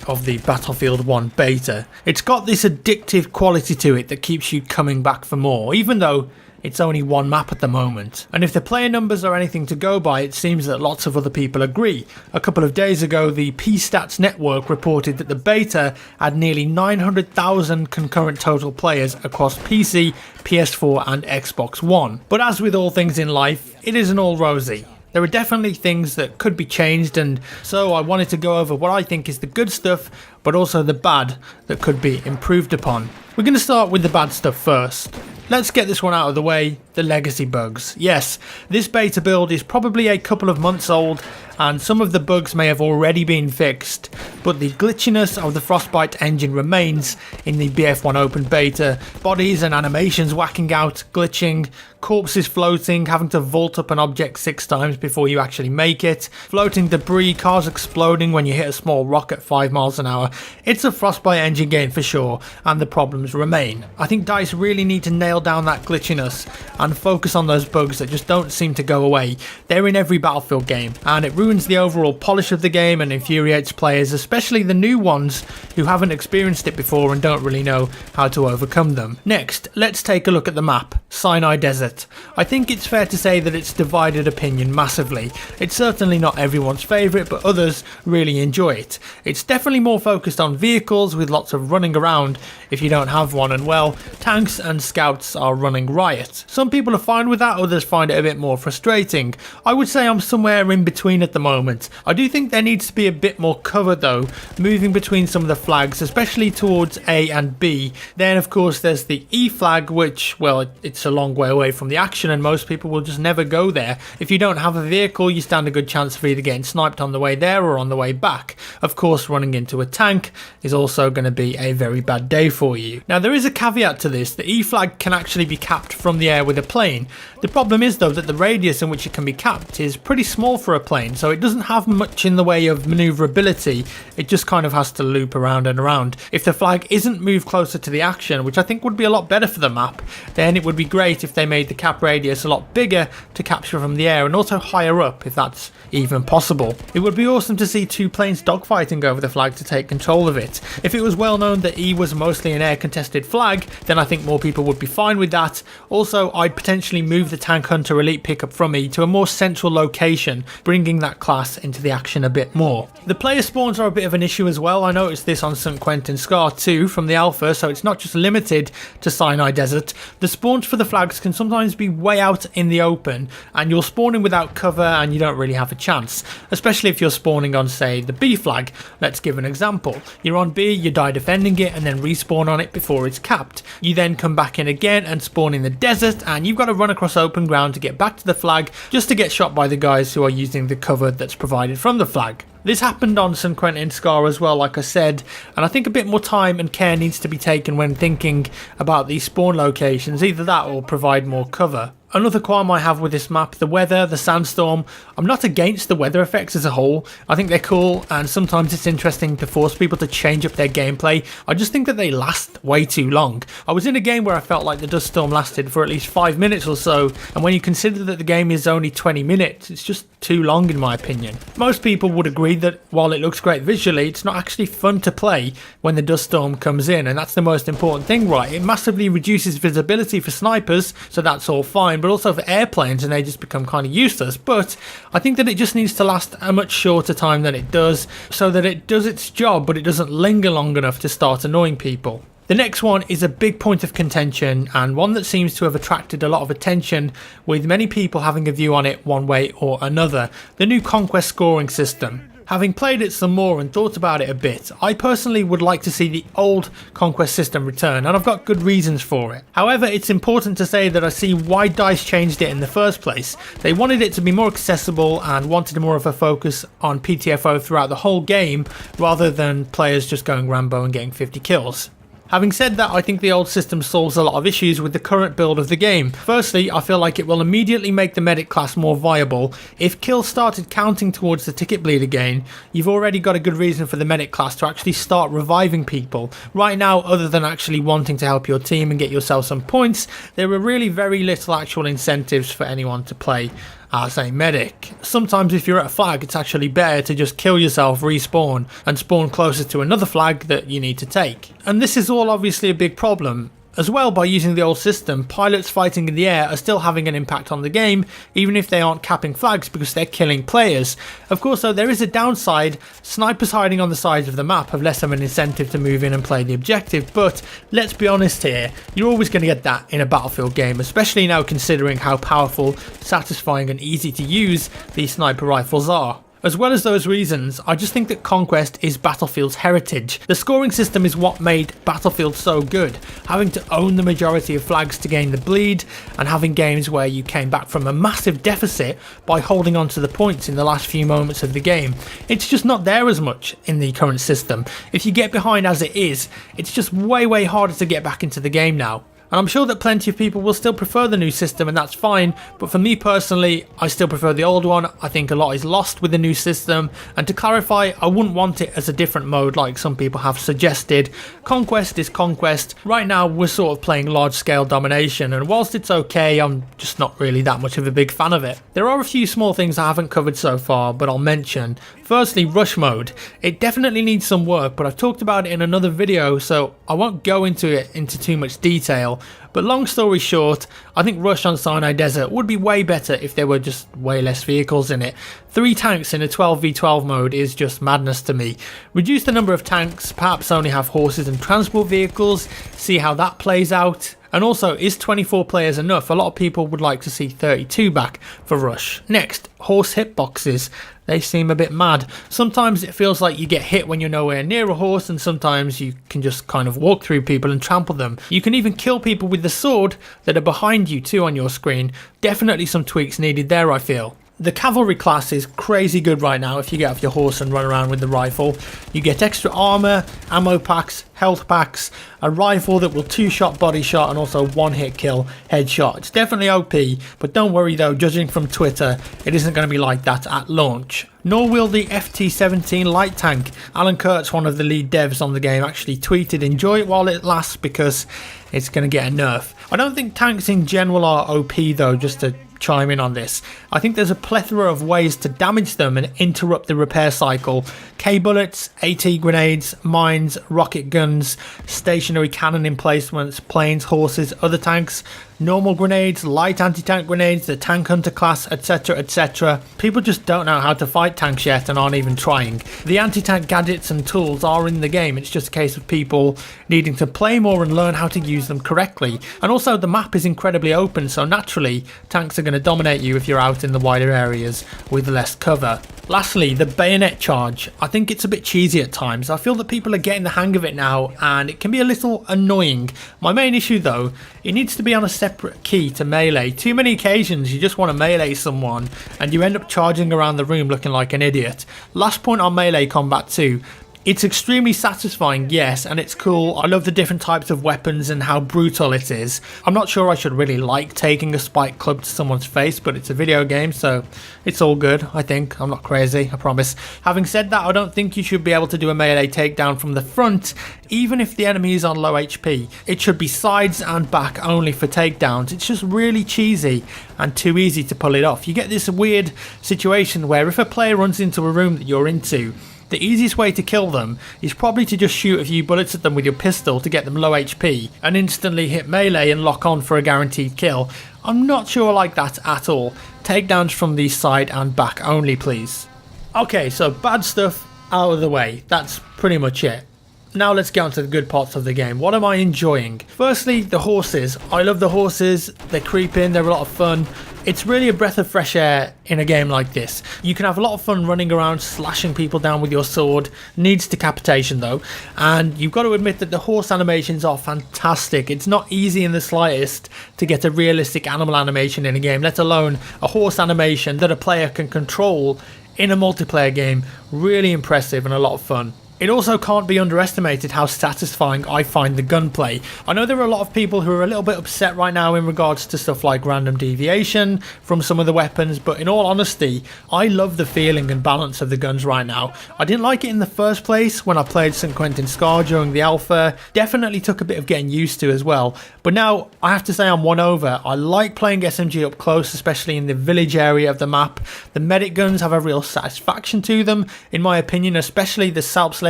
of the Battlefield 1 beta. It's got this addictive quality to it that keeps you coming back for more, even though it's only one map at the moment. And if the player numbers are anything to go by, it seems that lots of other people agree. A couple of days ago, the P-Stats network reported that the beta had nearly 900,000 concurrent total players across PC, PS4 and Xbox One. But as with all things in life, it isn't all rosy. There are definitely things that could be changed, and so I wanted to go over what I think is the good stuff, but also the bad that could be improved upon. We're going to start with the bad stuff first. Let's get this one out of the way, the legacy bugs. Yes, this beta build is probably a couple of months old, and some of the bugs may have already been fixed, but the glitchiness of the Frostbite engine remains in the BF1 open beta. Bodies and animations whacking out, glitching, corpses floating, having to vault up an object 6 times before you actually make it, floating debris, cars exploding when you hit a small rock at 5 miles an hour. It's a Frostbite engine game for sure, and the problems remain. I think DICE really need to nail down that glitchiness and focus on those bugs that just don't seem to go away. They're in every Battlefield game, and it ruins the overall polish of the game and infuriates players, especially the new ones who haven't experienced it before and don't really know how to overcome them. Next, let's take a look at the map, Sinai Desert. I think it's fair to say that it's divided opinion massively. It's certainly not everyone's favourite, but others really enjoy it. It's definitely more focused on vehicles with lots of running around if you don't have one, and well, tanks and scouts are running riot. Some people are fine with that, others find it a bit more frustrating. I would say I'm somewhere in between at the moment. I do think there needs to be a bit more cover though, moving between some of the flags, especially towards A and B. Then of course there's the E flag, which, well, it's a long way away from the action and most people will just never go there. If you don't have a vehicle, you stand a good chance of either getting sniped on the way there or on the way back. Of course, running into a tank is also going to be a very bad day for you. Now there is a caveat to this. The E flag can actually be capped from the air with a plane. The problem is though that the radius in which it can be capped is pretty small for a plane, so it doesn't have much in the way of maneuverability. It just kind of has to loop around and around. If the flag isn't moved closer to the action, which I think would be a lot better for the map, then it would be great if they made the cap radius a lot bigger to capture from the air, and also higher up if that's even possible. It would be awesome to see 2 planes dogfighting over the flag to take control of it. If it was well known that E was mostly an air contested flag, then I think more people would be fine with that. Also, I'd potentially move the Tank Hunter Elite pickup from E to a more central location, bringing that class into the action a bit more. The player spawns are a bit of an issue as well. I noticed this on St. Quentin Scar 2 from the alpha, so it's not just limited to Sinai Desert. The spawns for the flags can sometimes be way out in the open, and you're spawning without cover and you don't really have a chance, especially if you're spawning on, say, the B flag. Let's give an example. You're on B, you die defending it and then respawn on it before it's capped. You then come back in again and spawn in the desert, and you've got to run across open ground to get back to the flag just to get shot by the guys who are using the cover that's provided from the flag. This happened on St. Quentin Scar as well, like I said, and I think a bit more time and care needs to be taken when thinking about these spawn locations. Either that or provide more cover. Another qualm I have with this map, the weather, the sandstorm. I'm not against the weather effects as a whole. I think they're cool, and sometimes it's interesting to force people to change up their gameplay. I just think that they last way too long. I was in a game where I felt like the dust storm lasted for at least 5 minutes or so, and when you consider that the game is only 20 minutes, it's just too long in my opinion. Most people would agree that while it looks great visually, it's not actually fun to play when the dust storm comes in, and that's the most important thing, right? It massively reduces visibility for snipers, so that's all fine, but also for airplanes, and they just become kind of useless. But I think that it just needs to last a much shorter time than it does, so that it does its job but it doesn't linger long enough to start annoying people. The next one is a big point of contention, and one that seems to have attracted a lot of attention, with many people having a view on it one way or another: the new Conquest scoring system. Having played it some more and thought about it a bit, I personally would like to see the old Conquest system return, and I've got good reasons for it. However, it's important to say that I see why DICE changed it in the first place. They wanted it to be more accessible and wanted more of a focus on PTFO throughout the whole game, rather than players just going Rambo and getting 50 kills. Having said that, I think the old system solves a lot of issues with the current build of the game. Firstly, I feel like it will immediately make the medic class more viable. If kills started counting towards the ticket bleed again, you've already got a good reason for the medic class to actually start reviving people. Right now, other than actually wanting to help your team and get yourself some points, there are really very little actual incentives for anyone to play as a medic. Sometimes if you're at a flag, it's actually better to just kill yourself, respawn, and spawn closer to another flag that you need to take. And this is all obviously a big problem. As well, by using the old system, pilots fighting in the air are still having an impact on the game, even if they aren't capping flags because they're killing players. Of course though, there is a downside. Snipers hiding on the sides of the map have less of an incentive to move in and play the objective, but let's be honest here, you're always going to get that in a Battlefield game, especially now considering how powerful, satisfying and easy to use these sniper rifles are. As well as those reasons, I just think that Conquest is Battlefield's heritage. The scoring system is what made Battlefield so good, having to own the majority of flags to gain the bleed, and having games where you came back from a massive deficit by holding on to the points in the last few moments of the game. It's just not there as much in the current system. If you get behind as it is, it's just way harder to get back into the game now. And I'm sure that plenty of people will still prefer the new system, and that's fine, but for me personally, I still prefer the old one. I think a lot is lost with the new system, and to clarify, I wouldn't want it as a different mode like some people have suggested. Conquest is Conquest. Right now we're sort of playing large scale domination, and whilst it's okay, I'm just not really that much of a big fan of it. There are a few small things I haven't covered so far, but I'll mention. Firstly, rush mode. It definitely needs some work, but I've talked about it in another video, so I won't go into it into too much detail. But long story short, I think Rush on Sinai Desert would be way better if there were just way less vehicles in it. 3 tanks in a 12v12 mode is just madness to me. Reduce the number of tanks, perhaps only have horses and transport vehicles, see how that plays out. And also, is 24 players enough? A lot of people would like to see 32 back for Rush. Next, horse hitboxes. They seem a bit mad. Sometimes it feels like you get hit when you're nowhere near a horse, and sometimes you can just kind of walk through people and trample them. You can even kill people with the sword that are behind you too on your screen. Definitely some tweaks needed there, I feel. The cavalry class is crazy good right now if you get off your horse and run around with the rifle. You get extra armor, ammo packs, health packs, a rifle that will 2-shot body shot and also 1-hit kill headshot. It's definitely OP, but don't worry though, judging from Twitter, it isn't going to be like that at launch. Nor will the FT-17 light tank. Alan Kurtz, one of the lead devs on the game, actually tweeted, "Enjoy it while it lasts because it's going to get a nerf." I don't think tanks in general are OP though, just to chime in on this. I think there's a plethora of ways to damage them and interrupt the repair cycle. K-bullets, AT grenades, mines, rocket guns, stationary cannon emplacements, planes, horses, other tanks, normal grenades, light anti-tank grenades, the tank hunter class, etc, etc. People just don't know how to fight tanks yet and aren't even trying. The anti-tank gadgets and tools are in the game, it's just a case of people needing to play more and learn how to use them correctly. And also the map is incredibly open, so naturally tanks are going to dominate you if you're out in the wider areas with less cover. Lastly, the bayonet charge. I think it's a bit cheesy at times. I feel that people are getting the hang of it now and it can be a little annoying. My main issue though, it needs to be on a separate key to melee. Too many occasions you just want to melee someone and you end up charging around the room looking like an idiot. Last point on melee combat too. It's extremely satisfying, yes, and it's cool. I love the different types of weapons and how brutal it is. I'm not sure I should really like taking a spike club to someone's face, but it's a video game, so it's all good, I think. I'm not crazy, I promise. Having said that, I don't think you should be able to do a melee takedown from the front, even if the enemy is on low HP. It should be sides and back only for takedowns. It's just really cheesy and too easy to pull it off. You get this weird situation where if a player runs into a room that you're into, the easiest way to kill them is probably to just shoot a few bullets at them with your pistol to get them low HP and instantly hit melee and lock on for a guaranteed kill. I'm not sure I like that at all. Takedowns from the side and back only, please. Okay, so bad stuff out of the way. That's pretty much it. Now let's get on to the good parts of the game. What am I enjoying? Firstly, the horses. I love the horses. They creep in, they're a lot of fun. It's really a breath of fresh air in a game like this. You can have a lot of fun running around slashing people down with your sword. Needs decapitation though. And you've got to admit that the horse animations are fantastic. It's not easy in the slightest to get a realistic animal animation in a game, let alone a horse animation that a player can control in a multiplayer game. Really impressive and a lot of fun. It also can't be underestimated how satisfying I find the gunplay. I know there are a lot of people who are a little bit upset right now in regards to stuff like random deviation from some of the weapons, but in all honesty, I love the feeling and balance of the guns right now. I didn't like it in the first place when I played St. Quentin Scar during the alpha, definitely took a bit of getting used to as well, but now I have to say I'm won over. I like playing SMG up close, especially in the village area of the map. The medic guns have a real satisfaction to them, in my opinion, especially the Salpslader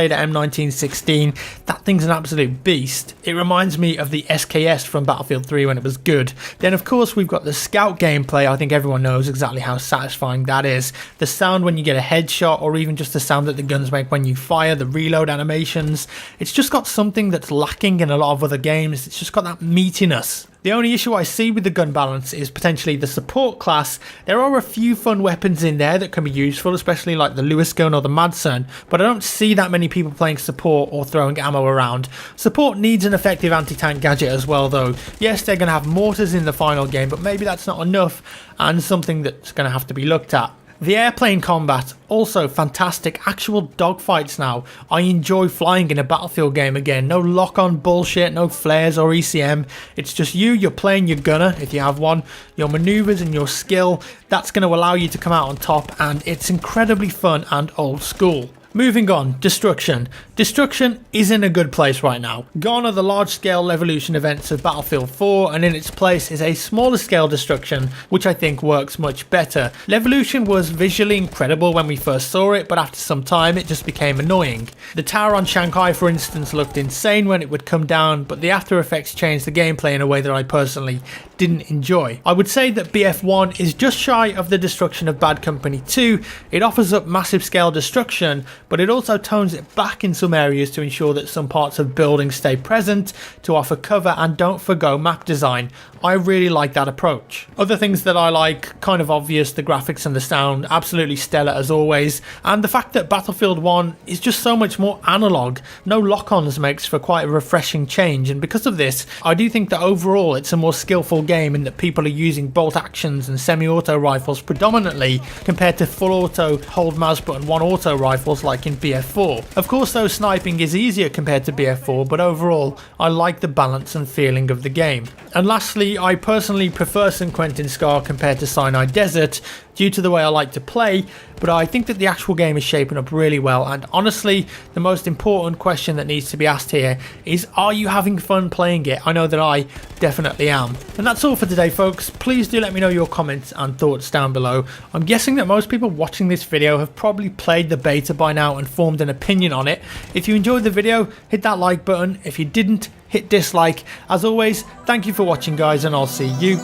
M1916. That thing's an absolute beast. It reminds me of the SKS from Battlefield 3 when it was good. Then of course we've got the scout gameplay. I think everyone knows exactly how satisfying that is. The sound when you get a headshot, or even just the sound that the guns make when you fire, the reload animations. It's just got something that's lacking in a lot of other games. It's just got that meatiness. The only issue I see with the gun balance is potentially the support class. There are a few fun weapons in there that can be useful, especially like the Lewis gun or the Madsen, but I don't see that many people playing support or throwing ammo around. Support needs an effective anti-tank gadget as well though. Yes, they're going to have mortars in the final game, but maybe that's not enough and something that's going to have to be looked at. The airplane combat, also fantastic, actual dogfights now. I enjoy flying in a Battlefield game again. No lock-on bullshit, no flares or ECM. It's just you're playing your gunner, if you have one, your maneuvers and your skill. That's going to allow you to come out on top, and it's incredibly fun and old school. Moving on, Destruction. Destruction is in a good place right now. Gone are the large-scale Levolution events of Battlefield 4, and in its place is a smaller-scale Destruction, which I think works much better. Levolution was visually incredible when we first saw it, but after some time it just became annoying. The tower on Shanghai, for instance, looked insane when it would come down, but the after effects changed the gameplay in a way that I personally didn't enjoy. I would say that BF1 is just shy of the destruction of Bad Company 2. It offers up massive scale destruction, but it also tones it back in some areas to ensure that some parts of buildings stay present, to offer cover and don't forgo map design. I really like that approach. Other things that I like, kind of obvious, the graphics and the sound, absolutely stellar as always, and the fact that Battlefield 1 is just so much more analog. No lock-ons makes for quite a refreshing change, and because of this, I do think that overall it's a more skillful game in that people are using bolt actions and semi-auto rifles predominantly compared to full auto hold mouse button one auto rifles like in BF4. Of course though, sniping is easier compared to BF4, but overall I like the balance and feeling of the game. And lastly, I personally prefer St. Quentin Scar compared to Sinai Desert due to the way I like to play, but I think that the actual game is shaping up really well, and honestly the most important question that needs to be asked here is, are you having fun playing it? I know that I definitely am. And that's all for today folks. Please do let me know your comments and thoughts down below. I'm guessing that most people watching this video have probably played the beta by now and formed an opinion on it. If you enjoyed the video, hit that like button. If you didn't, hit dislike. As always, thank you for watching guys, and I'll see you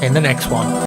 in the next one.